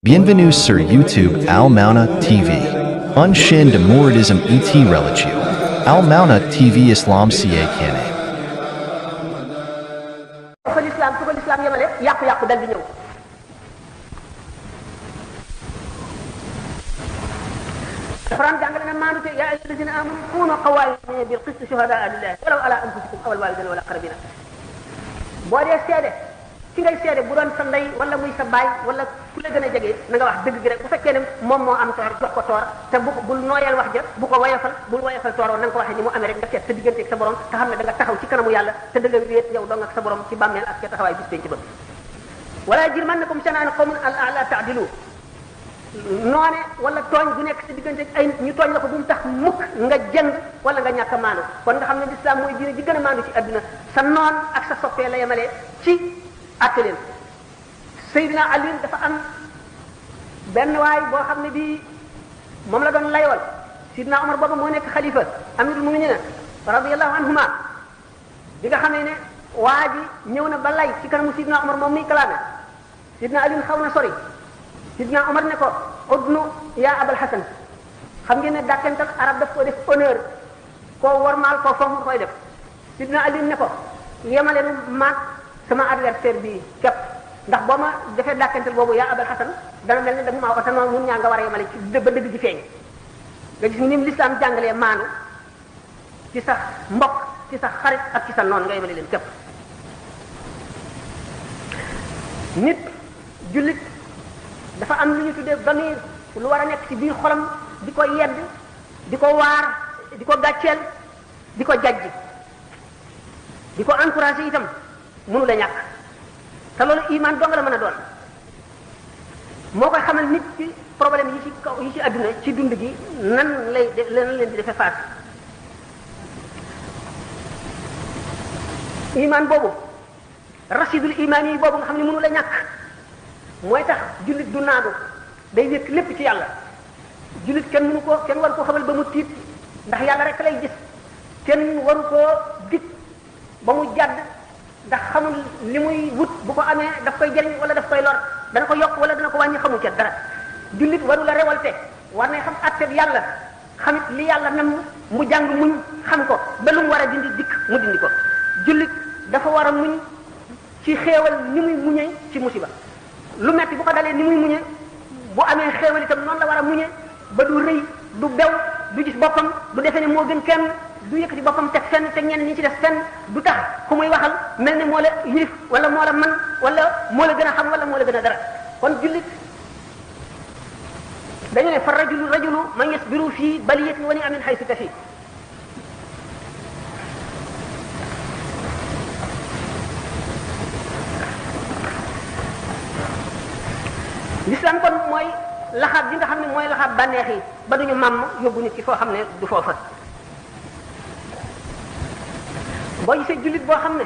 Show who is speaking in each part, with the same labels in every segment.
Speaker 1: Bienvenue sur YouTube Al Mauna TV. Une chaîne de mouridisme et religieux. Al Mauna TV Islam CA Kane.
Speaker 2: fa l'islam yemale yàqu-yàqu dal di ñëw alquran jàngale na maandu te yaa ayyuha alladina amanu kunu qawwamina bil qist shuhadaa lillahi walaw ala anfusikum aw al walidina wal aqrabina boo dee seede ki ngay seede bu doon sa ndey wala muy sa baay wala ku la gën a jege na nga wax dëgg gi rek bu fekkee ne moom moo am toor jox ko toor te bul nooyal wax ja bu ko bul woyofal toor na nga ko waxee ni mu amee rek nga seet sa diggante ak sa borom te xam ne da nga taxaw ci kanamu yàlla te da nga wéet yow dong ak sa borom ci bàmmeel ak ca taxawaay bis penc ba wala yajrimannakum shana'anu qawmin alla ta'dilu noone wala tooñ bu nekk sa diggante ak ay nit ñu tooñ la ko bu mu tax mukk nga jëng wala nga ñàkk a maandu kon nga xam ne l'islam mooy diine ji gën a maandu ci adduna sa noon ak sa soppee la yemalee ci atte leen Seydina Ali dafa am benn waay boo xam ne bii moom la doon layool Seydina Omar boobu moo nekk xalifa amirul mu'minin radiyallahu anhuma bi nga xamee ne waa ji ñëw na ba lay ci kanamu Seydina Omar moom muy kalaame Seydina Ali xaw na sori Seydina Omar ne ko udnu yaa Abal Hasan xam ngeen ne dàkkental arab daf ko def honneur koo wormaal koo fonk nga koy def Seydina Ali ne ko yemale nu maag sama adversaire bi képp ndax boo ma defee dàkkantal boobu yaa Abal Hasan dana mel ne da nga maa wax noonu ñun ñaa nga war a yemale ci ba dëgg ji feeñ nga gis ni l'islam jàngalee maanu ci sa mbokk ci sa xarit ak ci sa noon nga yemale leen képp nit jullit dafa am lu ñu tuddee damir lu war a nekk ci biir xolam di ko yedd di ko waar di ko gàcceel di ko jajj di ko encouragé itam mënu la ñàkk te loolu iman dong la mën a doon moo koy xamal nit ci problème yi ci kaw yi ci adduna ci dund gi nan leen di defee face iman boobu rasidul iman yi boobu nga xam ne mënu la ñàkk mooy tax jullit du naadu day wékk lépp ci yàlla jullit kenn waru koo xamal ba mu tiit ndax yàlla rek lay gis kenn waru koo dig ba mu jàdd ndax xamul li muy wut bu ko amee daf koy jëriñ wala daf koy lor dana ko yokk wala dana ko wàññi xamul ca dara jullit waru la révolté war na xam àtte bi yàlla xamit li yàlla nam mu jàng muñ xam ko ba lu mu war a dindi dikk mu dindi ko jullit dafa war a muñ ci xéewal ni muy muñee ci musiba lu metti bu ko dalee ni muy muñee bu amee xéewal itam noonu la war a muñee ba du rëy du bew du gis boppam du defee ne moo gën kenn du yëkkati boppam teg fenn teg ñenn ñi ci def fenn du tax ku muy waxal mel ne moo la yilif wala moo la man wala moo la gën a xam wala moo la gën a dara kon jullit dañu ne fa rajulu man yasbiru fii baliyatin wa ni'amin haythu tafi l'islam kon mooy laxaab bi nga xam ne mooy laxaab bànneex yi ba duñu màmm yóbbu nit ki foo xam ne du foofa boo gisee jullit boo xam ne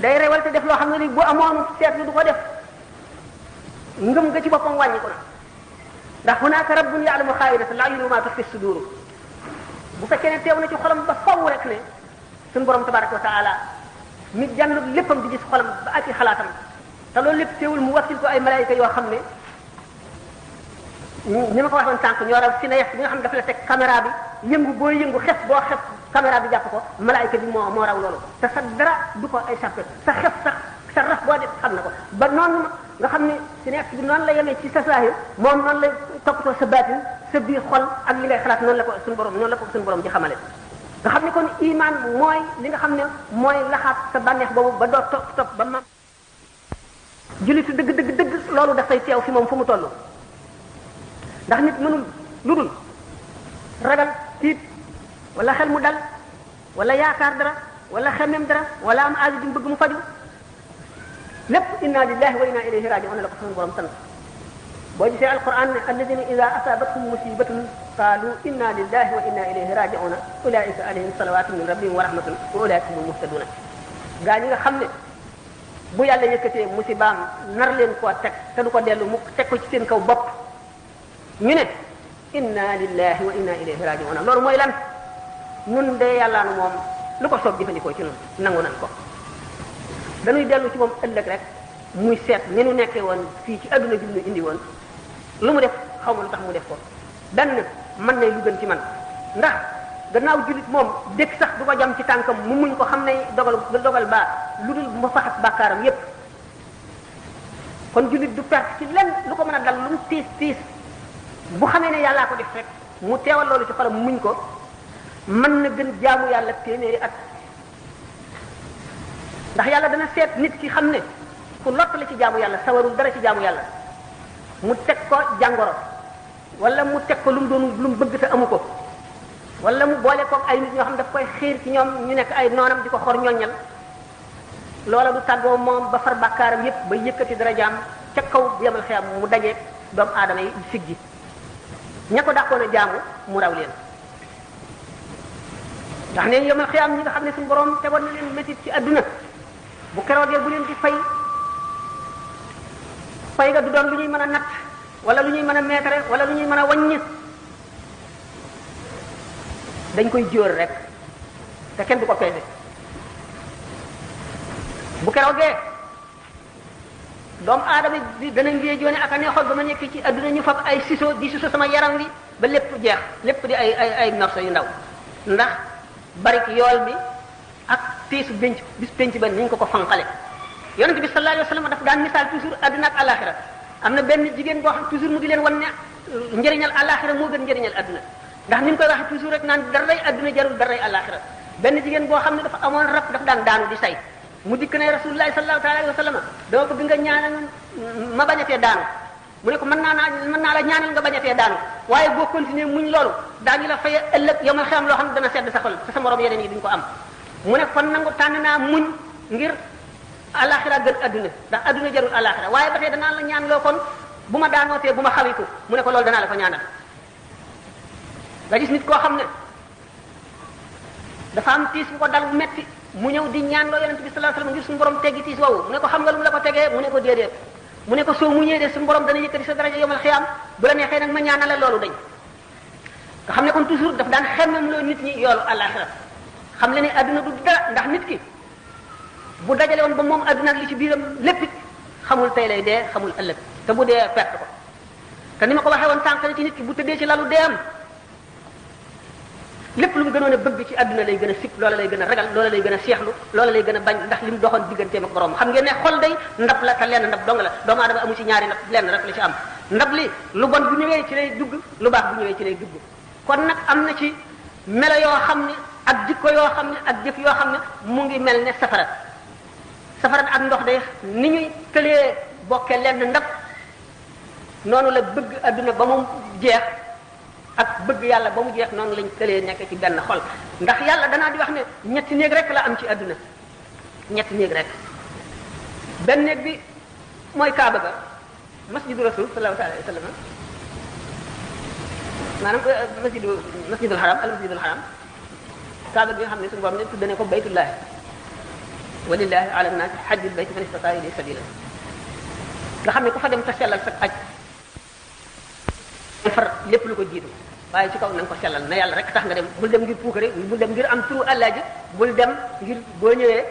Speaker 2: day révolté def loo xam ne li bu amoon seetlu du ko def ngëm nga ci boppam wàññi ko na ndax hunaaka rabbun ya'lamu xaa'inata al-a'yuni wa ma tukhfi as-sudur bu fekkee ne teew na ci xolam ba faw rek ne suñu borom tabaraka wa taala mi jànn léppam di gis xolam ba ak i xalaatam te loolu lépp teewul mu wakkil ko ay malaayika yoo xam ne ni ma ko waxoon sànq ñoo raw cinéaste bi nga xam ne dafa la teg caméra bi yëngu boo yëngu xef boo xef caméra bi jàpp ko malaayika bi moo raw loolu te sa dara du ko échappé sa xef sax sa raf boo def xam na ko ba noonu nga xam ne cinéaste bi noonu la yemee ci sa saahir moom noonu lay toppatoo sa baatin sa biir xol ak li ngay xalaat noonu la ko suñu borom di xamale nga xam ne kon iman mooy li nga xam ne mooy laxaat sa bànneex boobu ba doo topp ba mam jullitu dëgg loolu dafay teew fi moom fu mu toll ndax nit mënul lu dul ragal tiit wala xel mu dal wala yaakaar dara wala xemem dara wala am aajo ju bëgg mu faju lépp inna lillahi wa inna ilayhi raji'un la ko suñu borom sant boo gisee alquran ne alladina ida asabathum musibatun qalu inna lillahi wa inna ilayhi raji'un ulaika alayhim salawatun min rabbihim wa rahmatun wa ulaika hum muhtaduna gaa ñi nga xam ne bu yàlla yëkkatee musibaam nar leen koo teg te du ko dellu mu teg ko ci seen kaw bopp ñu ne inna lillahi wa inna ilayhi raji'un loolu mooy lan nun de yàllaanu moom lu ko soob jëfandikoo ci nun nangu nan ko dañuy dellu ci moom ëllëg rek muy seet ni nu nekkee woon fii ci adduna bi ñu indi woon lu mu def xaw ma lu tax mu def ko benn mën na lu gën ci man ndax gannaaw jullit moom dëkk sax du ko jam ci tànkam mu muñ ko xam ne dogal baa lu dul ma faxat bàkkaaram yépp kon jullit du perte ci lenn lu ko mën a dal lu mu tiis bu xamee ne yàllaa ko def rek mu teewal loolu ci xolam muñ ko mën na gën jaamu yàlla téeméeri at ndax yàlla dana seet nit ki xam ne ku lott la ci jaamu yàlla sawarul dara ci jaamu yàlla mu teg ko jàngoro wala mu teg ko lu mu doon lu mu bëgg te amu ko wala mu boole koog ay nit ñoo xam daf koy xiir ci ñoom ñu nekk ay noonam di ko xor ñoññal loola du tàggoo moom ba far bàkkaaram yépp ba yëkkati darajaam ca kaw yemal xiyam mu dajeeg doomu aadama yi siggi ña ko dàqoon a jaamu mu raw leen ndax ne yemal xiyam ñi nga xam ne suñu borom tegoon na leen métit ci adduna bu keroogee bu leen di fay ga du doon lu ñuy mën a natt wala lu ñuy mën a meetare wala lu ñuy mën a wàññi dañ koy jóor rek te kenn du ko peese bu keroogee doomu aadama di dana ngee joone ak a neexoon ba ma nekk ci adduna ñu fab ay siso di siso sama yaram wi ba lépp jeex lépp di ay morso yu ndaw ndax barik yool bi ak tiisu bis penc ba ni ñu ko fanqale yonente bi sallallahu alayhi wa sallam daf daan misaal toujours adduna ak alaxira am na benn jigéen boo xam toujours mu di leen wan ne njëriñal alaxira moo gën njëriñal adduna ndax ni mu koy waxee toujours rek naan daray adduna jarul daray alaxira benn jigéen boo xam ne dafa amoon rab dafa daan daanu di say mu dikk ne rasulullahi sallallahu alayhi wa sallam dama bëgg nga ñaanal ma bañatee daanu mu ne ko mën naa la ñaanal nga bañatee daanu waaye boo continuer muñ loolu daañu la faye ëllëg yow ma xam loo xam ne dana sedd sa xol te sa morom yeneen yi duñ ko am mu ne kon nangu tànn naa muñ ngir alaxira gën adduna ndax adduna jarul alaxira waaye ba tey danaa la ñaan loo kon bu ma daanootee bu ma xawiku mu ne ko loolu danaa la ko ñaanal nga gis nit koo xam ne dafa am tiis bu ko dal bu metti mu ñëw di ñaan loo yonente bi sallallahu alayhi wasallam ngir suñu borom teggi tiis woowu mu ne ko xam nga lu mu la ko tegee mu ne ko déedéet mu ne ko soo muñee de suñu borom dana yëkkati sa daraja yomal xiyaam bu la neexee nag ma ñaanal la loolu dañ nga xam ne kon toujours daf daan xemmem loo nit ñi yoolu alaxira xam le ne adduna du dara ndax nit ki bu dajale woon ba moom adduna ak li ci biiram lépp it xamul tey lay dee xamul ëllëg te bu dee perte ko te ni ma ko waxee woon sànq ci nit ki bu tëddee ci lalu deem lépp lu mu gënoon a bëgg ci adduna lay gën a sip loola lay gën a ragal loola lay gën a seexlu loola lay gën a bañ ndax li mu doxoon digganteem ak borom xam ngeen ne xol day ndab la te lenn ndab dong la doomu aadama amu ci ñaari ndab lenn rek la ci am ndab li lu bon bu ñëwee ci lay dugg lu baax bu ñëwee ci lay dugg kon nag am na ci melo yoo xam ne ak jikko yoo xam ne ak jëf yoo xam ne mu ngi mel ne safara ak ndox day ni ñuy tëlee bokke lenn ndab noonu la bëgg adduna ba mu jeex ak bëgg yàlla ba mu jeex noonu lañ tëlee nekk ci benn xol ndax yàlla danaa di wax ne ñetti néeg rek la am ci adduna ñetti néeg rek benn néeg bi mooy Kaaba ga masjidu rasul sallallahu alayhi wa sallam maanaam masjidul haram al masjidul haram Kaaba gi nga xam ne suñu borom ne tudde ne ko baytullahi walillahi ala nnaasi hajjul bayti man istata'a ilayhi sabila nga xam ne ku fa dem te sellal sa aj far lépp lu ko jiitu waaye ci kaw na nga ko sellal na yàlla rek tax nga dem bul dem ngir puukare bul dem ngir am turu àllaaji bul dem ngir boo ñëwee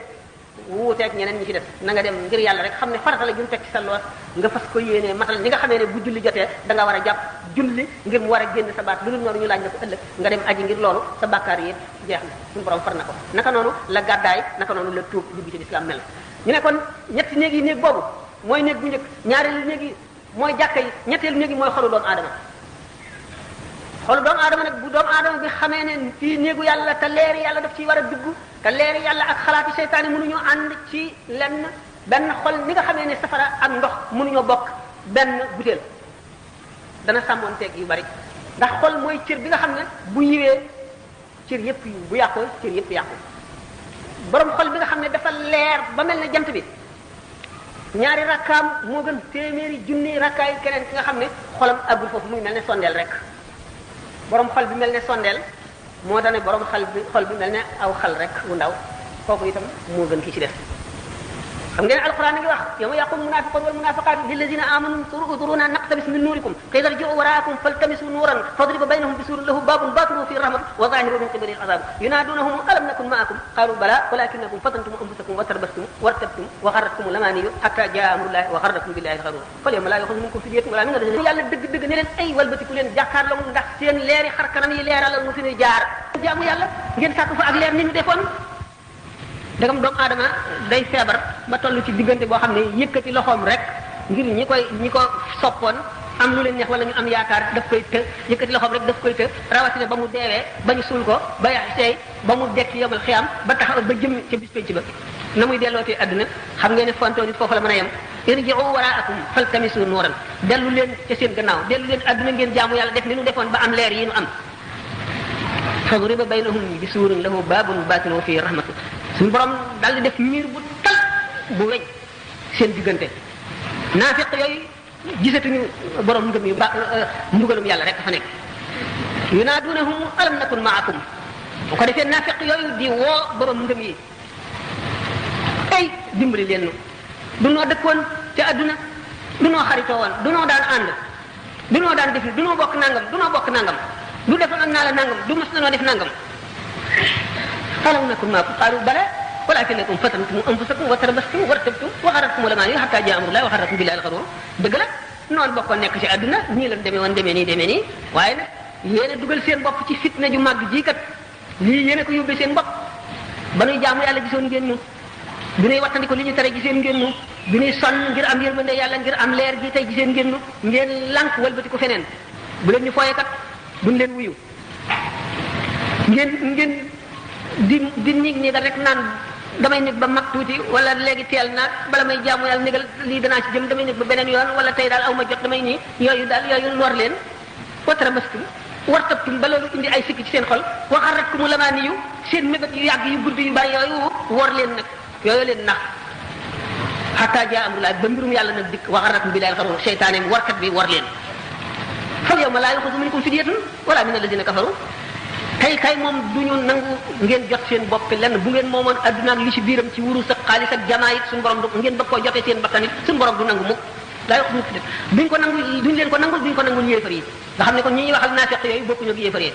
Speaker 2: wuuteeg ñeneen ñi ci def na nga dem ngir yàlla rek xam ne farata la jum teg ci sa loos nga fas ko yéenee matal ñi nga xamee ne bu julli jotee da nga war a jàpp julli ngir mu war a génn sa baat lu dul noonu ñu laaj la ko ëllëg nga dem aji ngir loolu sa bàkkaar yi jeex na suñu borom far na ko naka noonu la gàddaay naka noonu la tuub dugg ci lislaam mel ñu ne kon ñetti néeg yi néeg boobu mooy néeg bu njëkk ñaareelu néeg yi mooy jàkka yi ñetteelu néeg yi mooy xolu doomu aadama xolu doomu aadama nag bu doomu aadama bi xamee ne fii néegu yàlla te leeri yàlla daf ciy war a dugg te leeri yàlla ak xalaati seytaane mënuñoo ànd ci lenn benn xol ni nga xamee ne safara ak ndox mënuñoo bokk benn butéel dana sàmmoonteeg yu bari ndax xol mooy cër bi nga xam ne bu yiwee cër yépp yu bu yàqoo cër yépp yàqu borom xol bi nga xam ne dafa leer ba mel ne jant bi ñaari rakkaam moo gën téeméeri junni rakkaay keneen ki nga xam ne xolam àggul foofu muy mel ne sondeel rek borom xol bi mel ne sondeel moo tax ne borom xol bi mel ne aw xal rek wu ndaw kooku itam moo gën ki ci def xam ngeen alquran ngi wax yawma yaqul munafiqun wal munafiqatu lilladhina amanu unzuruna naqtabis min nurikum qila irji'u wara'akum faltamisu nuran fadriba baynahum bisurin lahu babun batinuhu fihi rahmatu wa zahiruhu min qibalihi al'adab yunadunahum alam nakun ma'akum qalu bala walakinakum fatantum anfusakum wa tarabastum wartabtum wa gharratkum al-amaniyu hatta ja'a amrullahi wa gharrakum billahi al-gharur fal yawma la yu'khadhu minkum fidyatun wala min alladhina yàlla dëgg ne leen ay walbatiku leen jàkkaarloo ndax seen leeri xar kanam yi leeralal mu fi ñu jaar jaamu yàlla ngeen sàkk fa ak leer ni ñu defoon dagam doomu aadama day feebar ba toll ci diggante boo xam ne yëkkati loxoom rek ngir ñi ko soppoon am lu leen neex wala ñu am yaakaar daf koy të yëkkati loxoom rek daf koy të rawatina ba mu deewee ba ñu suul ko ba yax seey ba mu dekk yomal xiyam ba taxaw ba jëm ca bis penc ba na muy dellootee àdduna xam ngeen ne fontoo nit foofu la mën a yem irji'u wara'akum faltamisu nuuran dellu leen ca seen gannaaw dellu leen àdduna ngeen jaamu yàlla def ni nu defoon ba am leer yi nu am fadriba baynahum bisuurin lahu baabun baatinuhu fiihi rahmatu suñu borom daal di def miir bu tal bu weñ seen diggante naafiq yooyu gisatuñu borom ngëm yu ba mbugalum yàlla rek fa nekk yunaadunahum alam nakun ma'akum bu ko defee naafiq yooyu di woo borom ngëm yi ay dimbali leen nu du noo dëkkoon ca adduna du noo xaritoo woon du noo daan ànd du noo daan def du noo bokk nangam du noo bokk nangam du defoon ak naa la nangam du mas na noo def nangam alam nakun ma'akum qaalu bala walakinakum fatantum anfusakum wa tarabastum wartabtum wa gharratkum al-amaaniyyu hattaa jaa'a amrullahi wa gharrakum billahi al-gharuur dëgg la noonu bokkoon nekk ci àdduna ñii la demee woon demee nii waaye nag yéen a dugal seen bopp ci fitna ju màgg ji kat lii yéen a ko yóbbee seen bopp ba nuy jaamu yàlla gisoon ngeen ñu bi nuy wattandi ko li ñu tere giseen ngeen ñu bi nuy sonn ngir am yërmande yàlla ngir am leer gi tey giseen ngeen ñu ngeen lànk walbati ko feneen bu leen ñu fooye kat buñ leen wuyu ngeen di nii da rek naan damay nekk ba mag tuuti wala léegi teel naag bala may jaamu yàlla négal lii danaa ci jëm damay nekk ba beneen yoon wala tey daal aw ma jot damay nii yooyu lor leen watarabastum wartabtum ba loolu indi ay sikki ci seen xol wa gharratkumul amaaniyu seen mébét yu yàgg yu gudd yu bari yooyu wor leen nag yooyu leen nax hatta jaa amrullah ba mbirum yàlla nag dikk wa gharrakum billahi al-gharuur seytaane warkat bi war leen fal yawma laa yu'khadhu minkum fidyatun wala min alladhina kafaru kay moom du ñu nangu ngeen jot seen bopp lenn bu ngeen moomoon adduna ak li ci biiram ci wurus ak xaalis ak jamaa it suñu borom du ngeen bëgg koo jotee seen bakkan it suñu borom du nangu mukk laa wax mukk duñ ko nangu duñ leen ko nangul duñ ko nangul yéefar yi nga xam ne kon ñi ñuy waxal naafiq yooyu bokkuñu ak yéefar yi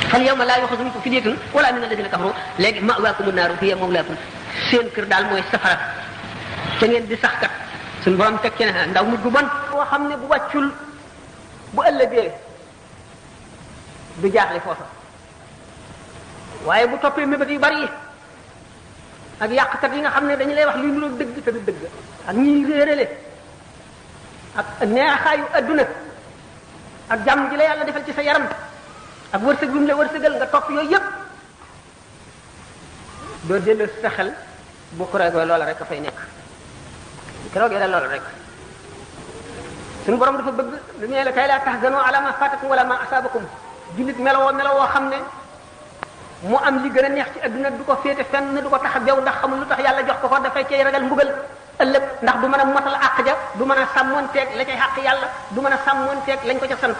Speaker 2: fal yawma laa yu'khadhu minkum fidyatun wala min alladhina kafaru léegi ma'waakumu naaru hiya mawlaakum seen kër daal mooy safara ca ngeen di sax kat suñu borom teg ci ne ndaw mujj gu bon boo xam ne bu wàccul bu ëllëgee du jaaxle foofa waaye bu toppee mébét yu bari yi ak yàqkat yi nga xam ne dañu lay wax li ñu doon dëgg te du dëgg ak ñiy réerale ak neexaayu adduna ak jàmm ji la yàlla defal ci sa yaram ak wërsëg bi mu la wërsëgal nga topp yooyu yëpp doo dellu sa xel bu keroogee loola rek a fay nekk bu keroogee la loola rek suñu borom dafa bëgg lu ñu la kay laa tahzanu ala ma fatakum wala ma asabakum jullit melowoo xam ne mu am li gën a neex ci adduna du ko féete fenn du ko tax a bew ndax xamul lu tax yàlla jox ko dafay cay ragal mbugal ëllëg ndax du mën a motal àq ja du mën a sàmmoonteeg la cay àq yàlla du mën a sàmmoonteeg lañ ko ca sant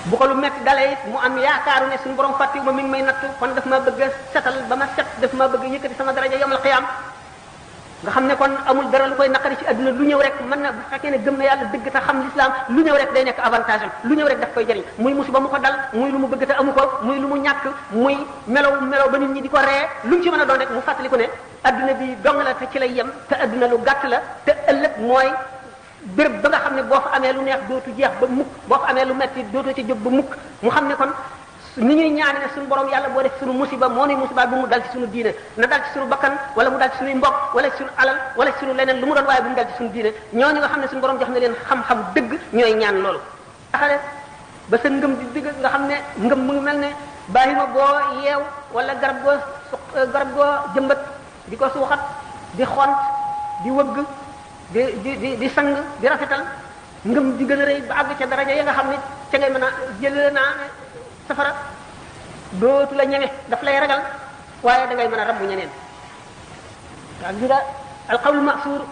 Speaker 2: bu ko lu metti dalee it mu am yaakaaru ne suñu borom fàttiwu ma mi ngi may nattu kon daf ma bëgg a setal ba ma set daf ma bëgg a yëkkati sama daraja yawmal qiyaam nga xam ne kon amul dara lu koy naqari ci adduna lu ñëw rek mën na bu fekkee ne gëm na yàlla dëgg te xam l'islam lu ñëw rek day nekk avantage am lu ñëw rek daf koy jëriñ muy musiba mu ko dal muy lu mu bëgg te amu ko muy lu mu ñàkk muy melaw ba nit ñi di ko ree lu mu ci mën a doon rek mu fàttali ko ne adduna bi dong la te ci lay yem te adduna lu gàtt la te ëllëg mooy béréb ba nga xam ne boo fa amee lu neex dootu jeex ba mukk boo fa amee lu metti dootoo ci jóg ba mukk mu xam ne kon ni ñuy ñaane ne suñu borom yàlla boo def suñu musiba moo nuy musiba bu mu dal ci suñu diine na dal ci suñu bakkan wala mu dal ci suñuy mbokk wala ci suñu alal wala ci suñu leneen lu mu doon waaye bu mu dal ci suñu diine ñooñu nga xam ne suñu borom jox na leen xam-xam dëgg ñooy ñaan loolu xale ba sa ngëm di dëgg nga xam ne ngëm mu ngi mel ne bàyyima boo yeew wala garab goo jëmbat di ko suuxat di xont di wëgg di sang di rafetal ngëm di gën a rëy ba àgg ca daraja ya nga xam ne ca ngay mën a jëlee naa safara dootu la ñeme daf lay ragal waaye da ngay mën a rabbu ñeneen waa gi nga alqawlu masuur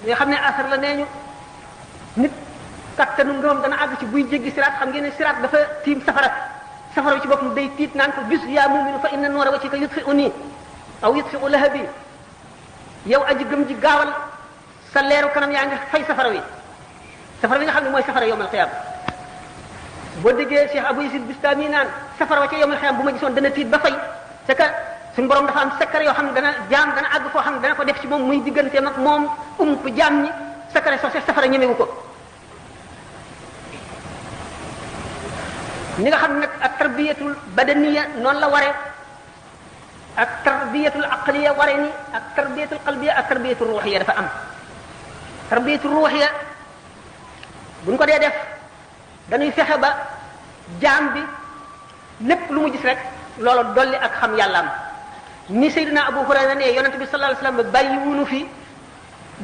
Speaker 2: nga xam ne asar la nee ñu nit kattanu ngëmam dana àgg ci buy jéggi siraat xam ngeen ne siraat dafa tiim safara ci boppam day tiit naan ko bis yaa muminu fa inna nuura wajhika yutfi'u nii aw yutfi'u lahabi yow aji gëm ji gaawal sa leeru kanam yaa ngi fay safara wi nga xam ne mooy safara yawmal qiyaama boo déggee Cheikh Abou Yazid Bistami naan safara wa ca yawmal qiyaama bu ma gisoon dana tiit ba fay c'est que suñu borom dafa am secret yoo xam ne dana àgg foo xam ne dana ko def ci moom muy digganteem ak moom ko jaam ñi secret soo safara ñemewu ko ni nga xam ne nag ak tarbiyatul badaniya noonu la waree ak tarbiyatul aqliya waree ni ak tarbiyatul qalbiya ak tarbiyatul ruhiya dafa am tarbiyatul ruhiya buñ ko dee def dañuy fexe ba jaam bi lépp lu mu gis rek loolu dolli ak xam yàllaam ni Seydina Abu Hurayra ne yonente bi sallallahu alayhi wasallam bàyyi wunu fi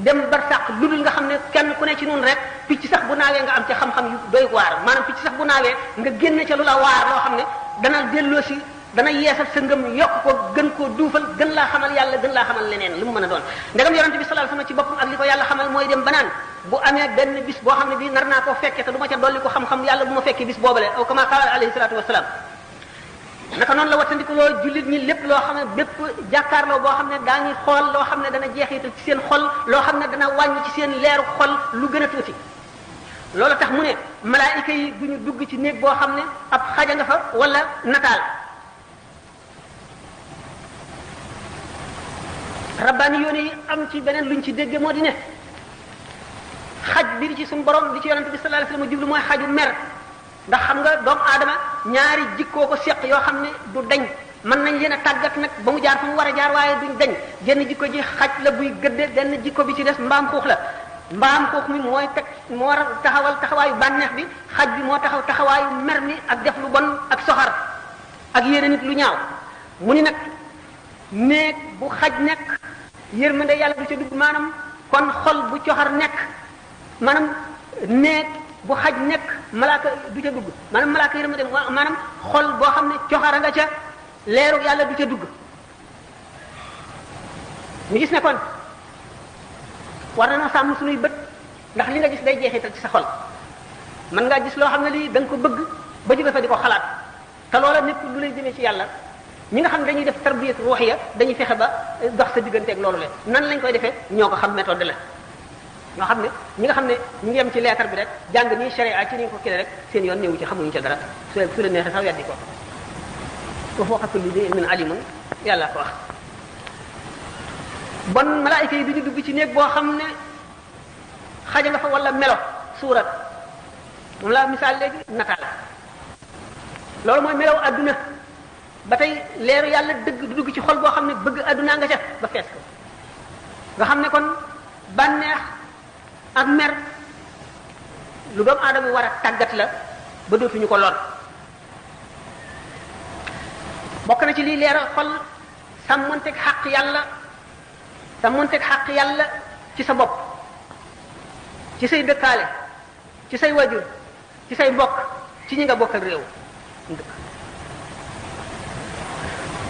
Speaker 2: dem barsàq lu dul nga xam ne kenn ku ne ci noonu rek picc sax bu naawee nga am ca xam-xam yu doy waar maanaam picc sax bu naawee nga génne ca lu la waar loo xam ne dana delloo si dana yeesal sa ngëm yokk ko gën koo duufal gën laa xamal yàlla gën laa xamal leneen lu mu mën a doon ndegam yonente bi sallallahu alayhi wasallam ci boppam ak li ko yàlla xamal mooy dem banaan bu amee benn bis boo xam ne bii nar naa koo fekke te du ma ca dolli ko xam-xam yàlla bu ma fekkee bis boobale aw kama qaala alayhi salatu wasalaam naka noonu la wattandiku loo jullit ñi lépp loo xam ne bépp jàkkaarloo boo xam ne daañuy xool loo xam ne dana jeexital ci seen xol loo xam ne dana wàññi ci seen leeru xol lu gën a tuuti loolu tax mu ne malaayika yi duñu dugg ci néeg boo xam ne ab xaja nga fa wala nataal rabbaani yoone yi am ci beneen luñ ci dégge moo di ne xaj bi di ci suñu borom di ci yonente bi sallallahu alayhi wasallam jublu mooy xaju mer ndax xam nga doomu aadama ñaari jikkoo ko seq yoo xam ne du dañ mën nañ leen a tàggat nag ba mu jaar fa mu war a jaar waaye duñ dañ genn jikko ji xaj la buy gëdde benn jikko bi ci des mbaam xuux la mbaam xuux mi mooy teg moo war a taxawal taxawaayu bànneex bi xaj bi moo taxaw taxawaayu mer mi ak def lu bon ak soxar ak yéene nit lu ñaaw mu ni nag néeg bu xaj nekk yërmande yàlla du ca dugg maanaam kon xol bu coxar nekk maanaam néeg bu xaj nekk malaaka du ca dugg maanaam malaaka yërmande maanaam xol boo xam ne coxara nga ca leeru yàlla du ca dugg ñu gis ne kon war na noo sàmm suñuy bët ndax li nga gis day jeexital ci sa xol mën ngaa gis loo xam ne lii da nga ko bëgg ba jóge fa di ko xalaat te loola nekk lu lay jëmee ci yàlla ñi nga xam ne dañuy def tarbiyat ruhiya dañuy fexe ba dox sa digganteeg loolu le nan lañ koy defee ñoo ko xam méthode la ñoo xam ne ñi nga xam ne ñu ngi yem ci leetar bi rek jàng nii sharia ci ni ko kii rek seen yoon néewu ci xamuñu ci dara su la neexee sax weddi ko wa fawqa kulli dhi ilmin alimun yàlla ko wax bon malaayika yi du ñu dugg ci néeg boo xam ne xaja nga fa wala melo suurat moom laa misaal léegi nataal loolu mooy melaw adduna ba tey leeru yàlla dëgg du dugg ci xol boo xam ne bëgg addunaa nga ca ba fees ko nga xam ne kon bànneex ak mer lu doomu aadama war a tàggat la ba dootuñu ko lor bokk na ci lii leeral xol sàmmonteeg xaq yàlla ci sa bopp ci say dëkkaale ci say wajur ci say mbokk ci ñi nga bokkal réew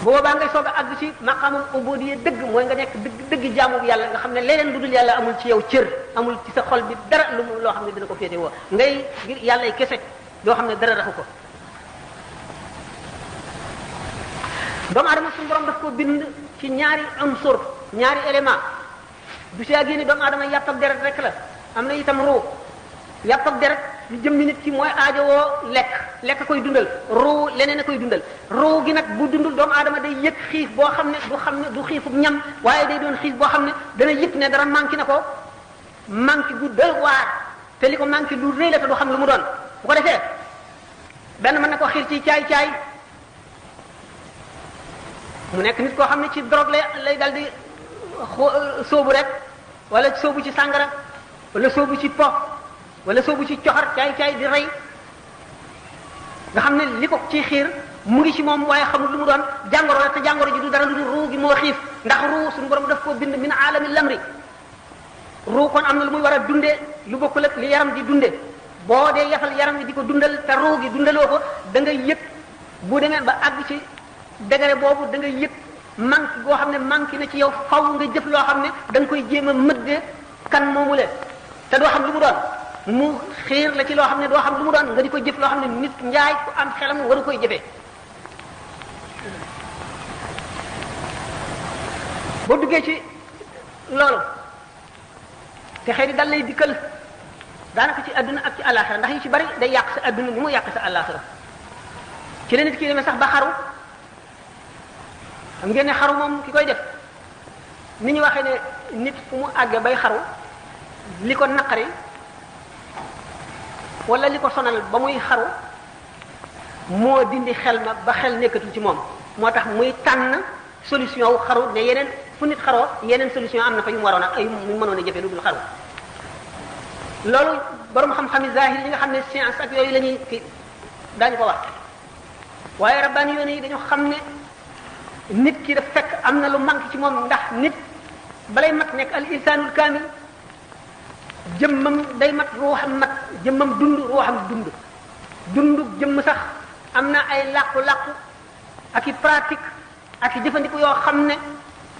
Speaker 2: boobaa ngay soog a àgg ci maqaamam ubudiyya dëgg mooy nga nekk dëgg jaamu yàlla nga xam ne leneen lu dul yàlla amul ci yow cër amul ci sa xol bi dara loo xam ne dina ko féete woo ngay ngir yàlla kese yoo xam ne dara raxu ko doomu aadama suñu borom daf ko bind ci ñaari unsur ñaari élément du si génne doomu aadama yàpp ak deret rek la am na itam ruu yàpp ak deret lu jëmmi nit ki mooy aajowoo lekk koy dundal ruu leneen a koy dundal ruu gi nag bu dundul doomu aadama day yëg xiif boo xam ne du xiifub ñam waaye day doon xiif boo xam ne dana yëg ne dara manqué na ko manqué gu doy waar te li ko manqué lu rëy la te du xam lu mu doon bu ko defee benn mën na ko xiir ci caay mu nekk nit koo xam ne ci drogue lay dal di sóobu rek wala sóobu ci sàngara wala sóobu ci po wala soobu ci coxar caay di rey nga xam ne li ko ci xiir mu ngi ci moom waaye xamul lu mu doon jàngoro la te jàngoro ji du dara lu dul ruu gi moo xiif ndax ruu suñu borom daf koo bind min aalami lamri ruu kon am na lu muy war a dundee lu bokkul ak li yaram di dunde boo dee yafal yaram bi di ko dundal te ruu gi dundaloo ko da ngay yëg bu demee ba àgg ci degré boobu da ngay yëg manque goo xam ne manque na ci yow faw nga jëf loo xam ne da nga koy jéem a mëddee kan moomu leen te doo xam lu mu doon mu xiir la ci loo xam ne doo xam lu mu doon nga di ko jëf loo xam ne nit njaay ku am xelam waru koy jëfee boo duggee ci loolu te xëy dal lay dikkal daanaka ci adduna ak ci àllaaxira ndax yu ci bari day yàq sa adduna ni mu yàq sa àllaaxira ci la nit ki demee sax ba xaru xam ngeen ne xaru moom ki koy def ni ñu waxee ne nit fu mu àggee bay xaru li ko naqari wala li ko sonal ba muy xaru moo dindi xel ma ba xel nekkatul ci moom moo tax muy tànn solution wu xaru ne yeneen fu nit xaroo yeneen solution am na fa yu mu waroon a ay mu mënoon a jëfe lu dul xaru loolu borom xam-xami zahir yi nga xam ne science ak yooyu la ñuy kii daañu ko wax waaye rabbaani yoon yi dañu xam ne nit ki daf fekk am na lu manque ci moom ndax nit balay mat nekk al insanul kaamil jëmmam day mat ruuxam mat jëmmam dund ruuxam dund jëmm sax am na ay làqu-làqu ak i pratique ak i jëfandiku yoo xam ne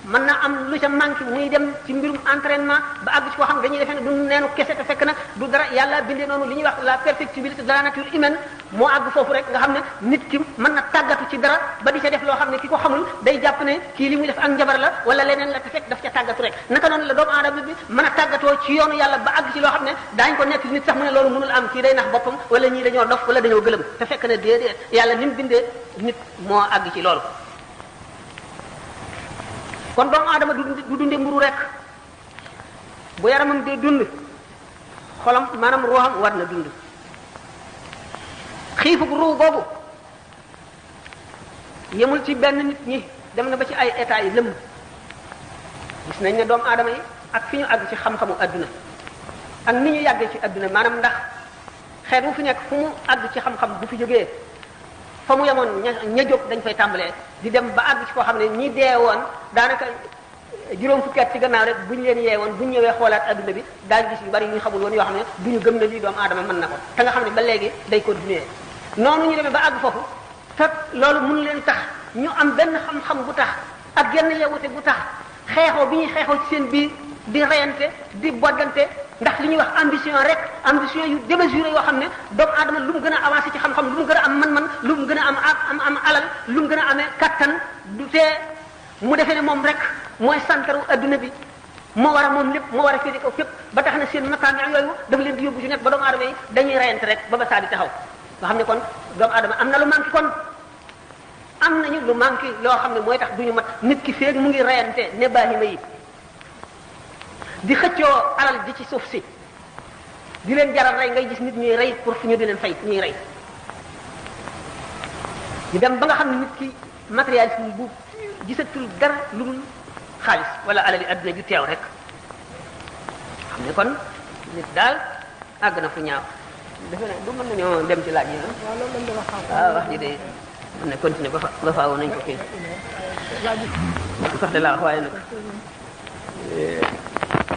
Speaker 2: mën na am lu ca manqué muy dem ci mbirum entraînement ba àgg ci koo xam ne dañuy defee ne du neenu kese te fekk na du dara yàlla bindee noonu li ñuy wax la perfectibilité de la nature humaine moo àgg foofu rek nga xam ne nit ki mën na tàggatu ci dara ba di ca def loo xam ne ki ko xamul day jàpp ne kii li muy def ak njabar la wala leneen la te fekk daf ca tàggatu rek naka noonu la doomu aadama bi mën a tàggatoo ci yoonu yàlla ba àgg ci loo xam ne daañu ko nekk nit sax mu ne loolu mënul am kii day nax boppam wala ñii dañoo dof wala dañoo gëlëm te fekk ne déedéet yàlla ni mu bindee nit moo àgg ci loolu kon doomu aadama du dunde mburu rek bu yaramam dee dund xolam maanaam ruuxam war na dund xiifug ruu boobu yemul ci benn nit ñi dem na ba ci ay état yi lëmm gis nañ ne doomu aadama yi ak fi ñu àgg ci xam-xamu adduna ak ni ñu yàggee ci adduna maanaam ndax xeet wu fi nekk fu mu àgg ci xam-xam bu fi jógee fa mu yemoon ña jóg dañ fay tàmbalee di dem ba àgg ci koo xam ne ñi dee woon daanaka juróom fukki at ci gannaaw rek bu ñu leen yee woon bu ñu ñëwee xoolaat adduna bi daal gis yu bari ñu xamul woon yoo xam ne du ñu gëm ne lii doomu aadama mën na ko te nga xam ne ba léegi day continuer noonu ñu demee ba àgg foofu te loolu mënu leen tax ñu am benn xam-xam bu tax ak genn yewute bu tax xeexoo bi ñuy xeexoo ci seen biir di reyante di boddante ndax li ñuy wax ambition rek ambition yu démesuré yoo xam ne doomu aadama lu mu gën a avancé ci xam-xam lu mu gën a am man-man lu mu gën a am alal lu mu gën a amee kattan du tee mu defee ne moom rek mooy santaru adduna bi moo war a moom lépp moo war a féete kaw fépp ba tax na seen makaam yooyu dafa leen di yóbbu ci nekk ba doomu aadama yi dañuy reyante rek ba saa di taxaw nga xam ne kon doomu aadama am na lu manqué kon am nañu lu manqué loo xam ne mooy tax duñu mat nit ki feeg mu ngi reyante ne baahima yi di xëccoo alal ji ci suuf si di leen jaral rey ngay gis nit ñuy rey pour fu ñu di leen fay ñuy rey di dem ba nga xam ne nit ki matérialisme bu gisatul dara lu dul xaalis wala alali adduna ju teew rek xam ne kon nit daal àgg na fu ñaaw defe ne du mën nañoo dem ci laaj yi waaw wax ji de mën na continuer ba faaw nañ ko kii sax de laa wax waaye nag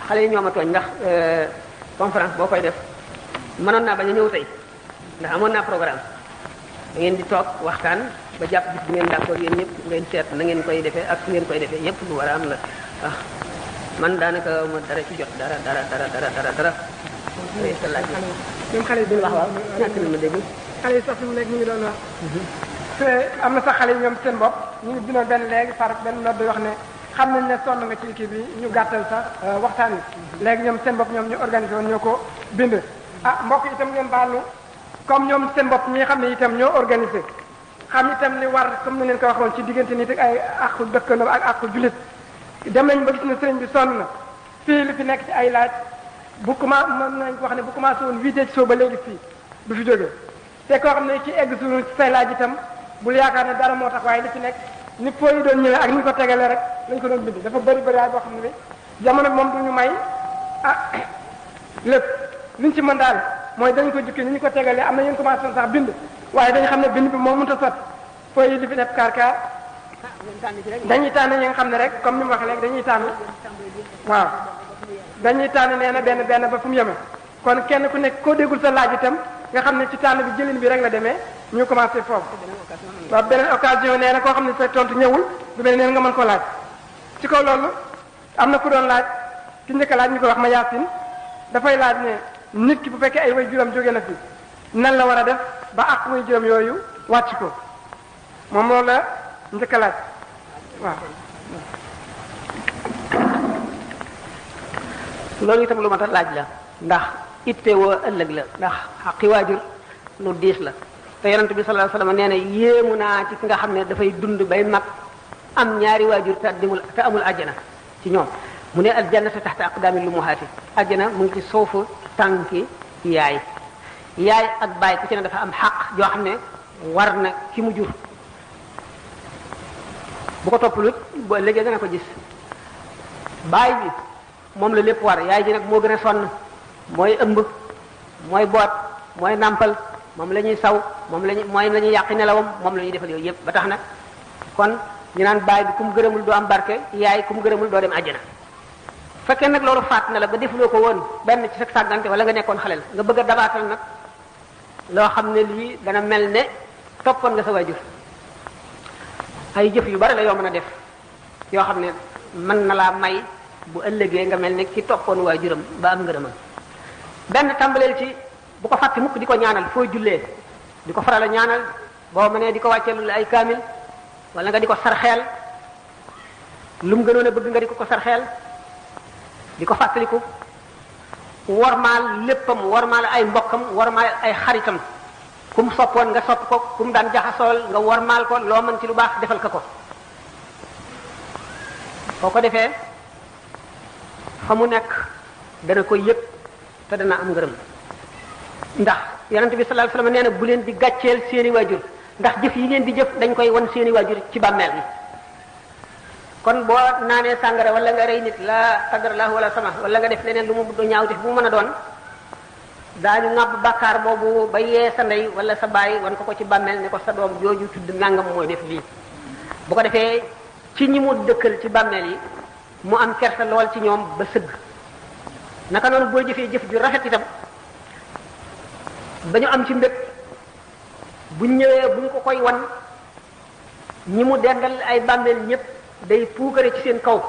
Speaker 2: xale yi ñoo ma tooñ ndax conférence boo koy def mënoon naa bañ a ñëw tey ndax amoon naa programme da ngeen di toog waxtaan ba jàpp bis bu ngeen d'accord yéen ñëpp ngeen seet na ngeen koy defee ak su ngeen koy defee yëpp lu war a am la ah man daanaka ma dara ci jot dara.
Speaker 3: ñoom xale yi
Speaker 2: duñ wax waaw ñàkk na ma dégg.
Speaker 3: xale yi sax fi mu nekk ñu ngi doon wax. te am na sax xale yi ñoom seen bopp ñu ngi bindoon benn léegi par benn note wax ne xam nañ ne sonn nga ci kii bi ñu gàttal sax waxtaan wi. léegi ñoom seen bopp ñoom ñu organisé woon ñoo ko bind. ah mbokk itam ngeen baal nu comme ñoom seen bopp ñi nga xam ne itam ñoo organisé xam itam li war comme ni leen ko waxoon ci diggante nit ak ay àqu dëkkandoo ak àqu jullit dem nañ ba gis ne sëriñ bi sonn na fii li fi nekk ci ay laaj bu commencé mën nañ ko wax ne bu commencé woon 8 ci suba ba léegi fii du fi jógee te koo xam ne ci egg suñu ci say laaj itam bul yaakaar ne dara moo tax waaye li ci nekk ni foo yi doon ñëwee ak ni ñu ko tegalee rek lañ ko doon bind dafa bëri waay boo xam ne bi jamono moom du ñu may lépp liñ ci mën daal mooy dañ ko jukki ni ñu ko tegalee am na ñu commencé woon sax bind waaye dañu xam ne bind bi moom mënut a sot foo yi li fi def kaar dañuy tànn ñi nga xam ne rek comme ni mu waxee léegi dañuy tànn waaw dañuy tànn nee na benn ba fu mu yeme kon kenn ku nekk koo déggul sa laaj itam nga xam ne ci tànn bi jëlin bi rek la demee ñu commencé foofu waaw beneen occasion nee na koo xam ne sa tontu ñëwul du mel neen nga mën koo laaj ci kaw loolu am na ku doon laaj ki njëkk a laaj ñu ko wax ma yaasin dafay laaj ne nit ki bu fekkee ay way juróom jóge na fi nan la war a def ba ak way juróom yooyu wàcc ko moom loolu la njëkk a laaj waaw
Speaker 2: loolu itam lu mat a laaj la ndax itte woo ëllëg la ndax xaqi waajur lu diis la te yonent bi sallallahu alayhi wasallam nee na yéemu naa ci ki nga xam ne dafay dund bay mag am ñaari waajur te amul àjjana ci ñoom mu ne aljannatu taxta aqdaamil ummahaati àjjana mu ngi ci suufu tànki yaay ak baay ku ci ne dafa am xaq joo xam ne war na ki mu jur bu ko toppalut bu ëllëgee dana ko gis baay bi moom la lépp war yaay ji nag moo gën a sonn mooy ëmb mooy boot mooy nàmpal moom la ñuy saw moom la ñuy yàqi nelawam moom la ñuy defal yooyu yëpp ba tax nag kon ñu naan baay bi ku mu gërëmul doo am barke yaay ku mu gërëmul doo dem àjjana fekkee nag loolu faat na la ba defuloo ko woon benn ci sa sàggante wala nga nekkoon xaleel nga bëgg a dabaatal nag loo xam ne lii dana mel ne toppoon nga sa waajur ay jëf yu bari la yoo mën a def yoo xam ne mën na laa may bu ëllëgee nga mel ne ki toppoon waajuram ba am ngërëmam benn tàmbaleel ci bu ko fàtte mukk di ko ñaanal foo jullee di ko faral a ñaanal boo mënee di ko wàcceelul ay kaamil wala nga di ko sarxeel lu mu gënoon a bëgg nga di ko sarxeel di ko fàttaliku wormaal léppam wormaal ay mbokkam wormaal ay xaritam ku mu soppoon nga sopp ko ku mu daan jaxasool nga wormaal ko loo mën ci lu baax defal ko boo ko defee fa mu nekk dana ko yëg te dana am ngërëm ndax yonent bi sallallahu alayhi wasallam nee na bu leen di gàcceel seeni waajur ndax jëf yi ngeen di jëf dañ koy wan seeni waajur ci bàmmeel bi kon boo naanee sàngara wala nga rey nit la qadarallahu wala sama wala nga def leneen lu mu ñaaw def bu mu mën a doon daañu ŋàbb bàkkaar boobu ba yee sa ndey wala sa baay wan ko ci bàmmeel ne ko sa doom jooju tudd nangam mooy def lii bu ko defee ci ñi mu dëkkal ci bàmmeel yi mu am kersa lool ci ñoom ba sëgg naka noonu boo jëfee jëf ju rafet itam ba ñu am ci mbég buñ ñëwee buñ ko koy wan ñi mu dendal ay bàmmeel ñëpp day puukare ci seen kaw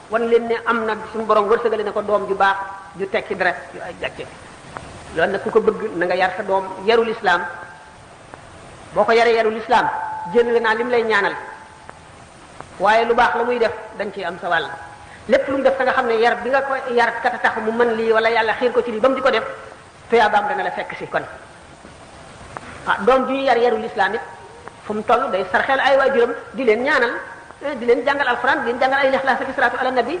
Speaker 2: wan leen ne am na suñu borom wërsëgale ne ko doom ju baax ju tekki deret yu ay gàcce loolu nag ku ko bëgg na nga yar sa doom yarul islam boo ko yaree yarul islam jël naa lim lay ñaanal waaye lu baax la muy def dañ ciy am sa wàll lépp lu mu def te nga xam ne yar bi nga ko yar kat a tax mu mën lii wala yàlla xiir ko ci lii ba mu di ko def tuyaabaam dana la fekk si kon doom ju yar yarul islam it fu mu toll day sarxeel ay waajuram di leen ñaanal di leen jàngal alxuraan di leen jàngal ay lixlaas ak salaatu ala nabi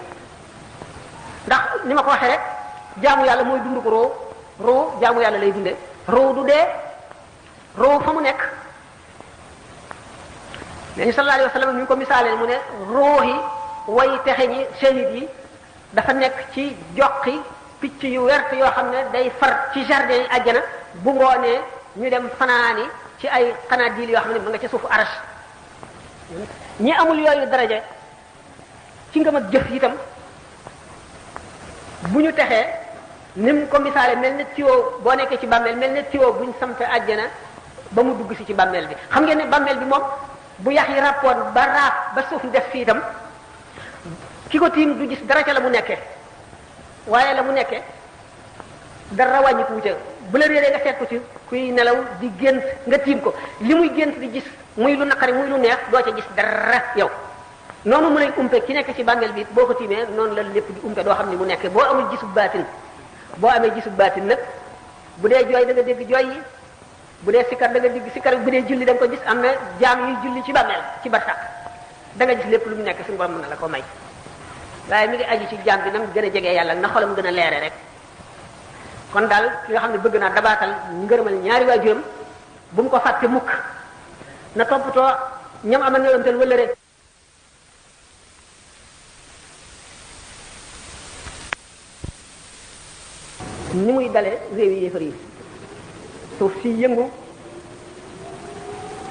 Speaker 2: ndax ni ma ko waxee rek jaamu yàlla mooy dund ko roo jaamu yàlla lay dunde roo du dee roo fa mu nekk nabi sallallahu alayhi wa sallam ñu ko misaalee mu ne roo yi way texe ñi shahid yi dafa nekk ci joqi picc yu wert yoo xam ne day far ci jardin yi àjjana bu ngoonee ñu dem fanaani ci ay xanaadil yoo xam ne mu nga ca suufu arash ñi amul yooyu daraja ci ngëm ak jëf itam bu ñu texee ni mu ko misaale mel ne tiwo boo nekkee ci bàmmeel mel ne tiwo buñ sampe àjjana ba mu dugg si ci bàmmeel bi xam ngeen ne bàmmeel bi moom bu yax yi ràppoon ba raaf ba suuf def fii itam ki ko tiim du gis dara ca la mu nekkee waaye la mu nekkee dara wàññiku wuute bu la réeree nga seet ko ci kuy nelaw di gént nga tiim ko li muy gént di gis muy lu naqari muy lu neex doo ca gis dara yow noonu mu lay umpe ki nekk ci bàmmeel bi boo ko tiimee noonu la lépp di umpe doo xam ni mu nekkee boo amul gisub baatin boo amee gisub baatin nag bu dee jooy da nga dégg jooy yi bu dee sikkar da nga dégg sikkar bu dee julli da nga ko gis am na jaam yuy julli ci bàmmeel ci barsàq da nga gis lépp lu mu nekk suñu borom mën na la ko may waaye mi ngi aju ci jaam bi nam gën a jegee yàlla na xolam gën a leere rek kon daal ki nga xam ne bëgg naa dabaatal ngërëmal ñaari waajuram bu mu ko fàtte mukk na toppatoo ñam amal ñoomtel wala rek ni muy dale réew yi yéefar yi suuf si yëngu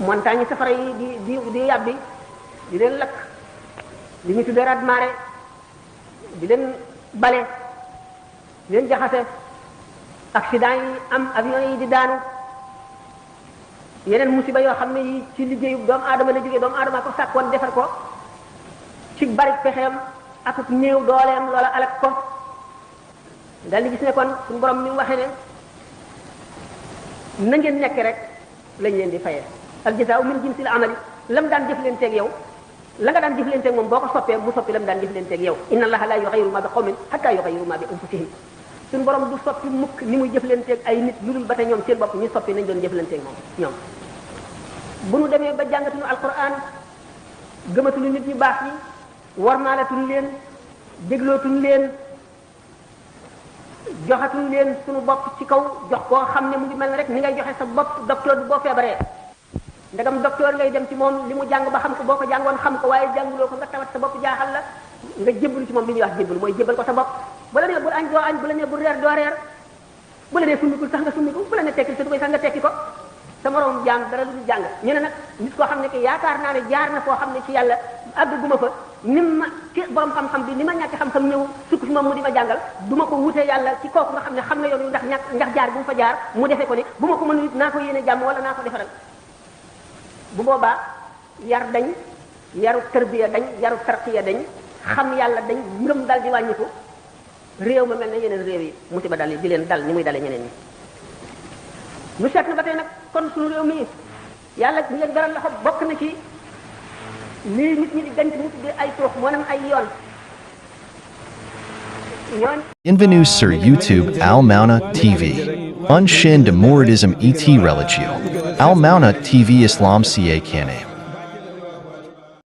Speaker 2: montagne safara yi di yàbbi di leen lakk li ñu tuddee raz-marée di leen bale di leen jaxase accident yi am avion yi di daanu yeneen musiba yoo xam ne yi ci liggéeyu doomu aadama la jógee doomu aadama ko sàkkoon defar ko ci bari pexeem ak néew dooleem loola alak ko dal di gis ne kon suñu borom mi waxee ne na ngeen nekk rek lañ leen di fayee al jazaa'u min jinsil amali lam daan jëf leen teeg yow la nga daan jëflanteeg moom boo ko soppee mu soppi la mu daan jëflanteeg yow inna allaha la yughayyiru ma bi qawmin hatta yughayyiru ma bi anfusihim suñu borom du soppi mukk ni muy jëflanteeg ay nit lu dul ba te ñoom seen bopp ñu soppi nañ doon jëflanteeg moom ñoom bu nu demee ba jàngatuñu alquran gëmatuñu nit ñu baax yi warmaalatuñu leen déglootuñu leen joxatuñu leen suñu bopp ci kaw jox koo xam ne mu ngi mel ne rek ni ngay joxe sa bopp docteur bi boo feebaree ndegam docteur ngay dem ci moom li mu jàng ba xam ko boo ko jàngoon xam ko waaye jànguloo ko nga tawat sa bopp jaaxal la nga jébbalu ci moom li ñuy wax jébbalu mooy jébbal ko sa bopp bu la nee bul añ doo añ bu la nee bul reer doo reer bu la nee summikul sax nga summiku bu la nee tekkil sa tubéy sax nga tekki ko sa moroom jaam dara lu jàng ñu ne nag nit koo xam ne que yaakaar naa ne jaar na foo xam ne ci yàlla àgguma fa ni ma ci borom xam-xam bi ni ma ñàkk xam-xam ñëw sukk fi moom mu di ma jàngal du ma ko wutee yàlla ci kooku nga xam ne xam na yoon yu ndax jaar bu mu fa jaar mu defee ko ni bu ma ko mënul it naa ko yéene jàmm wala naa ko defaral bu boobaa yar dañ yaru tarbiya dañ yaru tarqiya dañ xam yàlla dañ ngëm dal di wàññiku réew ma mel ne yeneen réew yi musiba dal di leen dal ni muy dale ñeneen ñi nu seet na ba tey nag kon suñu réew mi yàlla ñu leen garal loxo bokk na ci lii nit ñi di ganc mu tuddee ay tuux moo nam ay yoon
Speaker 1: Bienvenue sur YouTube Al Mauna TV. Unshin de Mouridism et religion. Al Mauna TV Islam ca Kane.